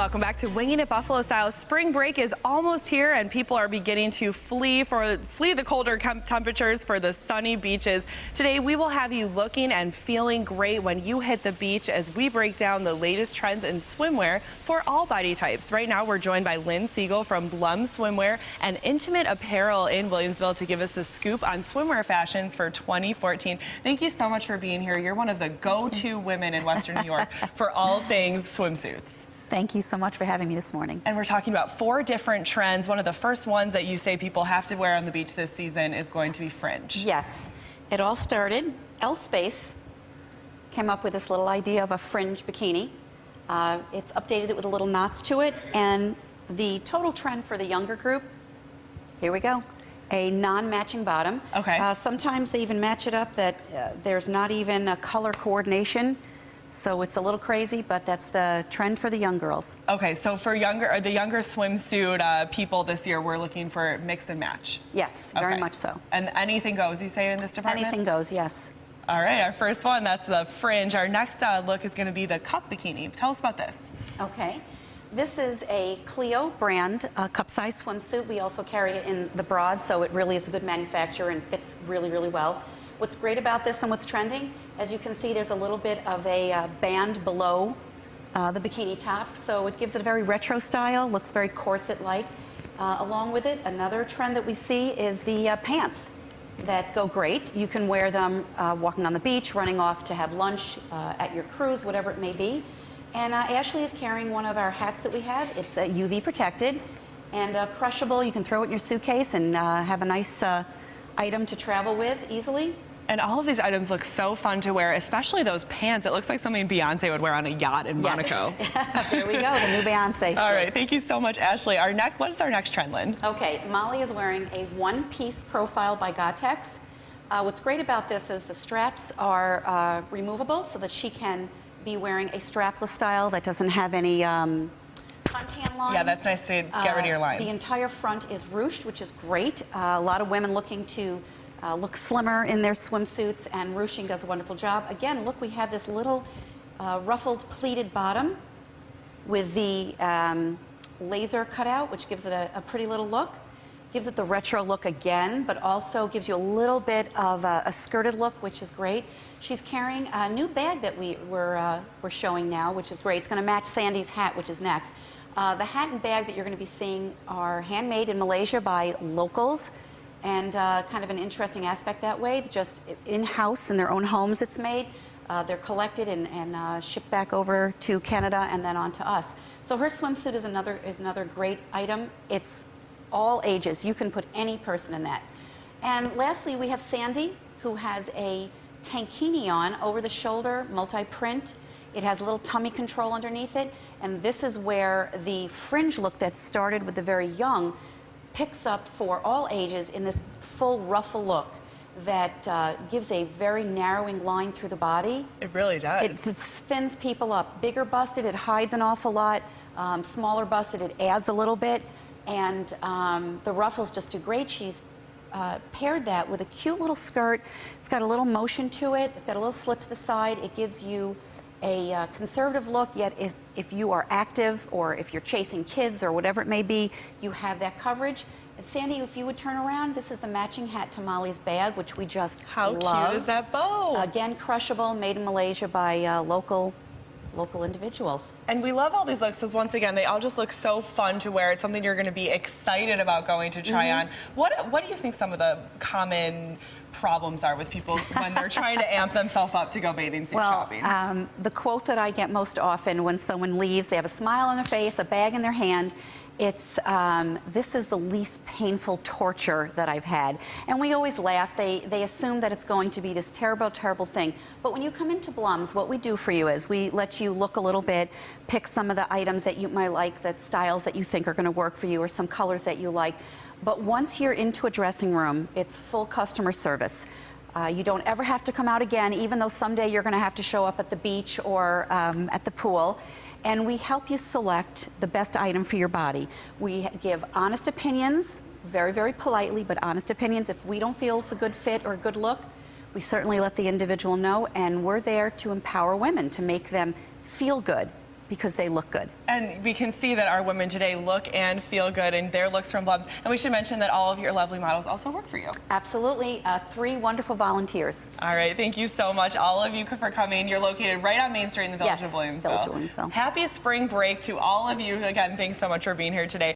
Welcome back to Winging It Buffalo Style. Spring break is almost here and people are beginning to flee the colder temperatures for the sunny beaches. Today we will have you looking and feeling great when you hit the beach as we break down the latest trends in swimwear for all body types. Right now we're joined by Lynn Siegel from Blum Swimwear and Intimate Apparel in Williamsville to give us the scoop on swimwear fashions for 2014. Thank you so much for being here. You're one of the go-to women in Western New York for all things swimsuits. Thank you so much for having me this morning. And we're talking about 4 different trends. One of the first ones that you say people have to wear on the beach this season is going to be fringe. Yes. It all started, L-Space came up with this little idea of a fringe bikini. It's updated it with little knots to it. And the total trend for the younger group, here we go, a non-matching bottom. Okay. Sometimes they even match it up that there's not even a color coordination. So it's a little crazy, but that's the trend for the young girls. Okay, so for the younger swimsuit people this year, we're looking for mix and match. Yes, very much so. And anything goes, you say, in this department? Anything goes, yes. All right, our first one, that's the fringe. Our next look is going to be the cup bikini. Tell us about this. Okay. This is a Clio brand cup-size swimsuit. We also carry it in the bras, so it really is a good manufacturer and fits really, really well. What's great about this and what's trending, as you can see, there's a little bit of a band below the bikini top, so it gives it a very retro style, looks very corset-like. Along with it, another trend that we see is the pants that go great. You can wear them walking on the beach, running off to have lunch at your cruise, whatever it may be. And Ashley is carrying one of our hats that we have. It's UV protected and crushable. You can throw it in your suitcase and have a nice item to travel with easily. And all of these items look so fun to wear, especially those pants. It looks like something Beyonce would wear on a yacht in Monaco. There we go, the new Beyonce. All right, thank you so much, Ashley. What is our next trend, Lynn? Okay, Molly is wearing a one-piece profile by Gotex. What's great about this is the straps are removable so that she can be wearing a strapless style that doesn't have any suntan lines. Yeah, that's nice to get rid of your lines. The entire front is ruched, which is great. A lot of women looking to look slimmer in their swimsuits, and ruching does a wonderful job. Again, look, we have this little ruffled pleated bottom with the laser cutout, which gives it a pretty little look. Gives it the retro look again, but also gives you a little bit of a skirted look, which is great. She's carrying a new bag that we're showing now, which is great. It's going to match Sandy's hat, which is next. The hat and bag that you're going to be seeing are handmade in Malaysia by locals, and kind of an interesting aspect that way. Just in-house in their own homes it's made. They're collected and shipped back over to Canada and then on to us. So her swimsuit is another great item. It's all ages. You can put any person in that. And lastly, we have Sandy, who has a tankini on over the shoulder, multi-print. It has a little tummy control underneath it, and this is where the fringe look that started with the very young picks up for all ages in this full ruffle look that gives a very narrowing line through the body. It really does. It thins people up. Bigger busted, it hides an awful lot. Smaller busted, it adds a little bit. And the ruffles just do great. She's paired that with a cute little skirt. It's got a little motion to it. It's got a little slit to the side. It gives you a conservative look, yet if you are active or if you're chasing kids or whatever it may be, you have that coverage. And Sandy, if you would turn around, this is the matching hat to Molly's bag, which we just love. How cute is that bow? Again, crushable, made in Malaysia by local individuals. And we love all these looks because, once again, they all just look so fun to wear. It's something you're going to be excited about going to try on. What do you think some of the common problems are with people when they're trying to amp themselves up to go bathing suit shopping? The quote that I get most often when someone leaves, they have a smile on their face, a bag in their hand, it's, this is the least painful torture that I've had. And we always laugh. They assume that it's going to be this terrible, terrible thing. But when you come into Blum's, what we do for you is we let you look a little bit, pick some of the items that you might like, that styles that you think are going to work for you, or some colors that you like. But once you're into a dressing room, it's full customer service. You don't ever have to come out again, even though someday you're going to have to show up at the beach or at the pool. And we help you select the best item for your body. We give honest opinions, very, very politely, but honest opinions. If we don't feel it's a good fit or a good look, we certainly let the individual know, and we're there to empower women, to make them feel good because they look good. And we can see that our women today look and feel good in their looks from Blum's. And we should mention that all of your lovely models also work for you. Absolutely. 3 wonderful volunteers. All right, thank you so much, all of you, for coming. You're located right on Main Street in the Village of Williamsville. Village of Williamsville. Happy spring break to all of you. Again, thanks so much for being here today.